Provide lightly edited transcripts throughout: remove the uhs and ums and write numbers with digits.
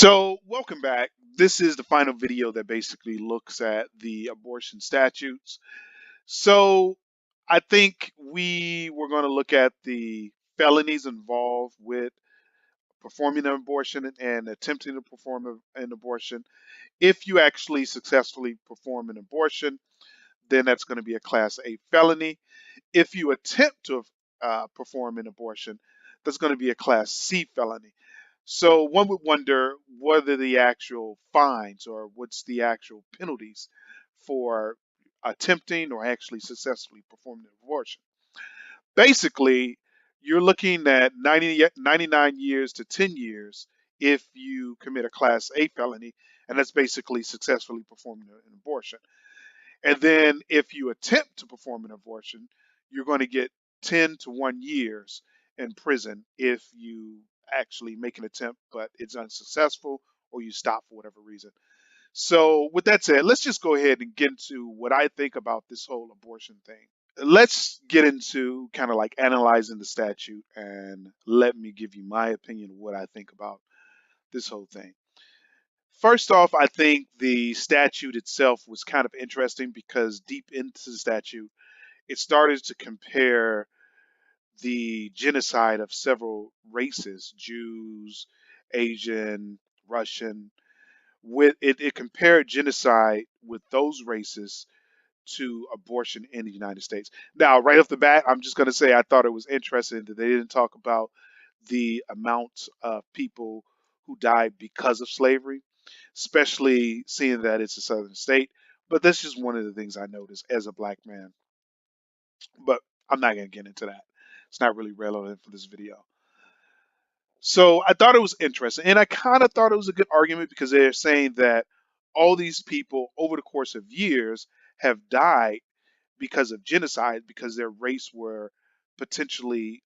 So, welcome back. This is the final video that basically looks at the abortion statutes. So, I think we were going to look at the felonies involved with performing an abortion and attempting to perform an abortion. If you actually successfully perform an abortion, then that's going to be a Class A felony. If you attempt to perform an abortion, that's going to be a Class C felony. So one would wonder what are the actual fines or what's the actual penalties for attempting or actually successfully performing an abortion. Basically, you're looking at 99 years to 10 years if you commit a Class A felony, and that's basically successfully performing an abortion. And then if you attempt to perform an abortion, you're going to get 10 to 1 years in prison if you actually make an attempt, but it's unsuccessful or you stop for whatever reason. So, with that said, let's just go ahead and get into what I think about this whole abortion thing. Let's get into kind of like analyzing the statute and let me give you my opinion of what I think about this whole thing. First off, I think the statute itself was kind of interesting because deep into the statute, it started to compare the genocide of several races, Jews, Asian, Russian. It compared genocide with those races to abortion in the United States. Now, right off the bat, I'm just going to say I thought it was interesting that they didn't talk about the amount of people who died because of slavery, especially seeing that it's a southern state. But that's just one of the things I noticed as a black man. But I'm not going to get into that. It's not really relevant for this video. So I thought it was interesting. And I kind of thought it was a good argument because they're saying that all these people over the course of years have died because of genocide, because their race were potentially,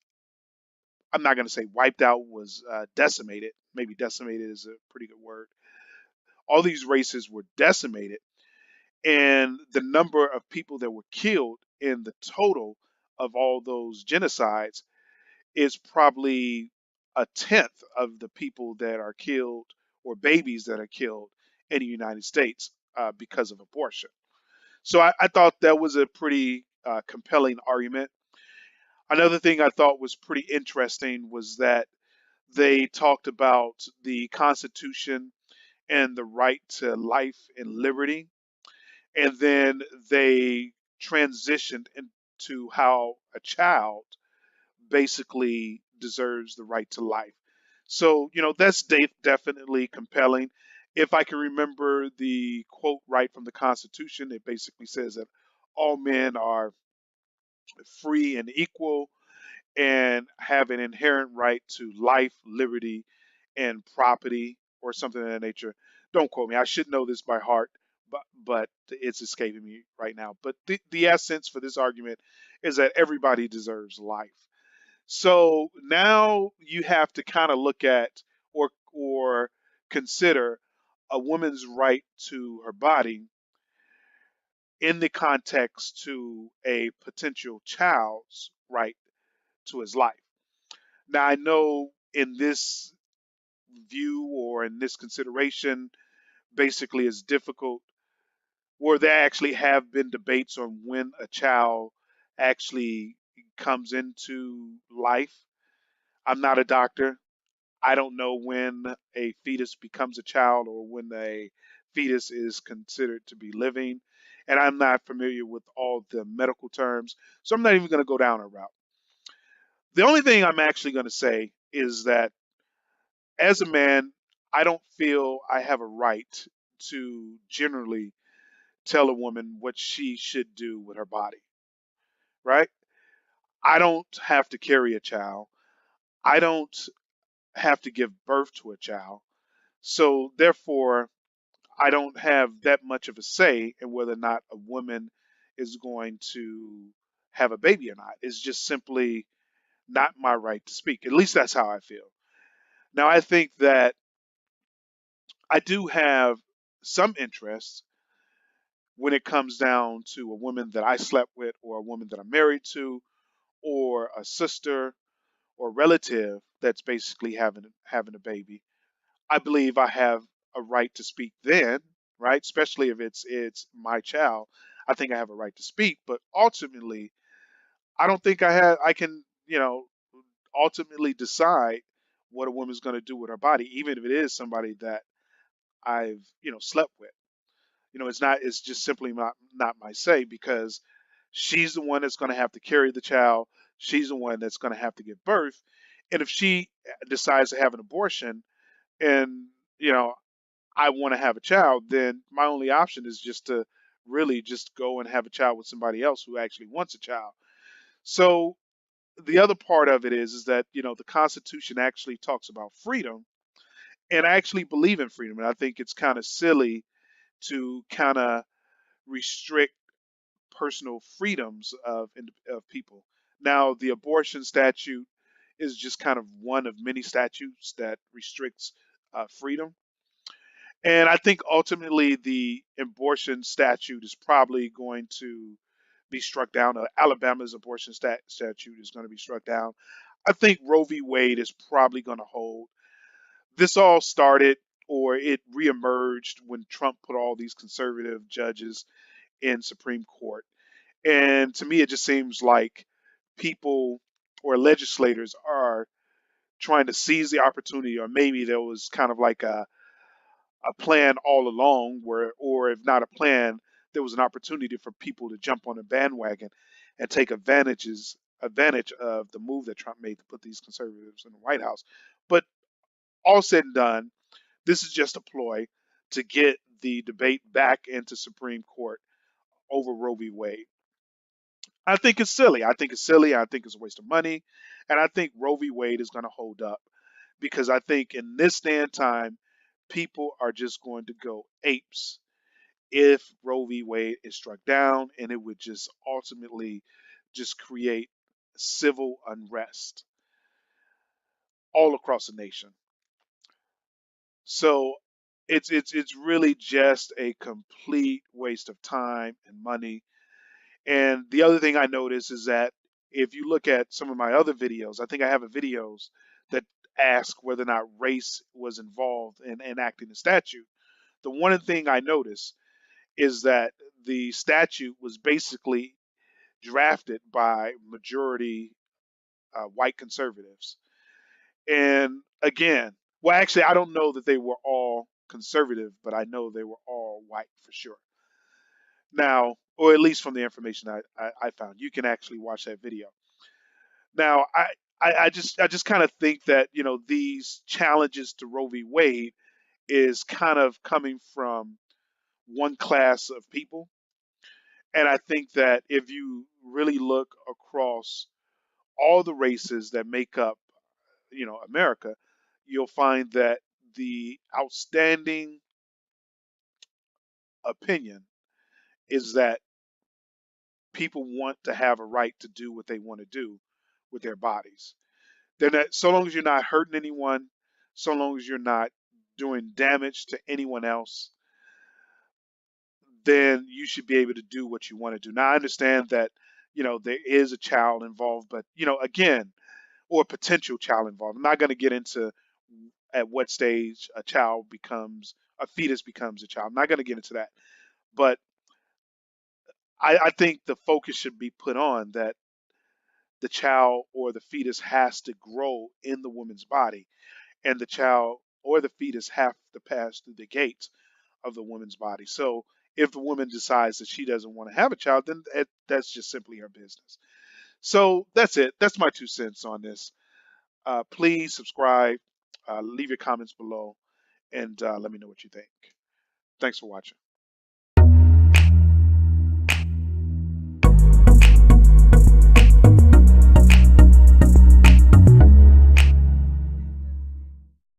I'm not going to say wiped out, was decimated. Maybe decimated is a pretty good word. All these races were decimated, and the number of people that were killed in the total of all those genocides is probably a tenth of the people that are killed or babies that are killed in the United States because of abortion. So I thought that was a pretty compelling argument. Another thing I thought was pretty interesting was that they talked about the Constitution and the right to life and liberty. And then they transitioned into how a child basically deserves the right to life. So, that's definitely compelling. If I can remember the quote right from the Constitution, it basically says that all men are free and equal and have an inherent right to life, liberty, and property, or something of that nature. Don't quote me. I should know this by heart, but it's escaping me right now. But the essence for this argument is that everybody deserves life. So now you have to kind of look at or consider a woman's right to her body in the context to a potential child's right to his life. Now I know in this view or in this consideration basically is difficult where there actually have been debates on when a child actually comes into life. I'm not a doctor. I don't know when a fetus becomes a child or when a fetus is considered to be living. And I'm not familiar with all the medical terms. So I'm not even going to go down a route. The only thing I'm actually going to say is that as a man, I don't feel I have a right to generally tell a woman what she should do with her body, right? I don't have to carry a child. I don't have to give birth to a child. So therefore, I don't have that much of a say in whether or not a woman is going to have a baby or not. It's just simply not my right to speak. At least that's how I feel. Now, I think that I do have some interest when it comes down to a woman that I slept with, or a woman that I'm married to, or a sister or relative that's basically having a baby. I believe I have a right to speak then, right? Especially if it's my child. I think I have a right to speak, but ultimately, I don't think I can, ultimately decide what a woman's going to do with her body, even if it is somebody that I've, slept with. It's just simply not my say, because she's the one that's going to have to carry the child. She's the one that's going to have to give birth. And if she decides to have an abortion and, you know, I want to have a child, then my only option is just to really just go and have a child with somebody else who actually wants a child. So the other part of it is that, the Constitution actually talks about freedom, and I actually believe in freedom. And I think it's kind of silly to kind of restrict personal freedoms of people. Now, the abortion statute is just kind of one of many statutes that restricts freedom. And I think ultimately the abortion statute is probably going to be struck down. Alabama's abortion statute is going to be struck down. I think Roe v. Wade is probably going to hold. This all started, or it reemerged, when Trump put all these conservative judges in Supreme Court. And to me, it just seems like people or legislators are trying to seize the opportunity, or maybe there was kind of like a plan all along, where, or if not a plan, there was an opportunity for people to jump on a bandwagon and take advantage of the move that Trump made to put these conservatives in the White House. But all said and done, this is just a ploy to get the debate back into Supreme Court over Roe v. Wade. I think it's silly. I think it's silly. I think it's a waste of money. And I think Roe v. Wade is going to hold up, because I think in this day and time, people are just going to go apes if Roe v. Wade is struck down, and it would just ultimately just create civil unrest all across the nation. So it's really just a complete waste of time and money. And the other thing I notice is that if you look at some of my other videos, I think I have a videos that ask whether or not race was involved in enacting the statute. The one thing I notice is that the statute was basically drafted by majority white conservatives. And again, well, actually, I don't know that they were all conservative, but I know they were all white for sure. Now, or at least from the information I found, you can actually watch that video. Now, I just kind of think that, these challenges to Roe v. Wade is kind of coming from one class of people. And I think that if you really look across all the races that make up, America, you'll find that the outstanding opinion is that people want to have a right to do what they want to do with their bodies. They're not, so long as you're not hurting anyone, so long as you're not doing damage to anyone else, then you should be able to do what you want to do. Now, I understand that, there is a child involved, but, again, or a potential child involved. I'm not going to get into at what stage a fetus becomes a child. I'm not going to get into that. But I think the focus should be put on that the child or the fetus has to grow in the woman's body, and the child or the fetus have to pass through the gates of the woman's body. So if the woman decides that she doesn't want to have a child, then that's just simply her business. So that's it. That's my 2 cents on this. Please subscribe, leave your comments below, and let me know what you think. Thanks for watching.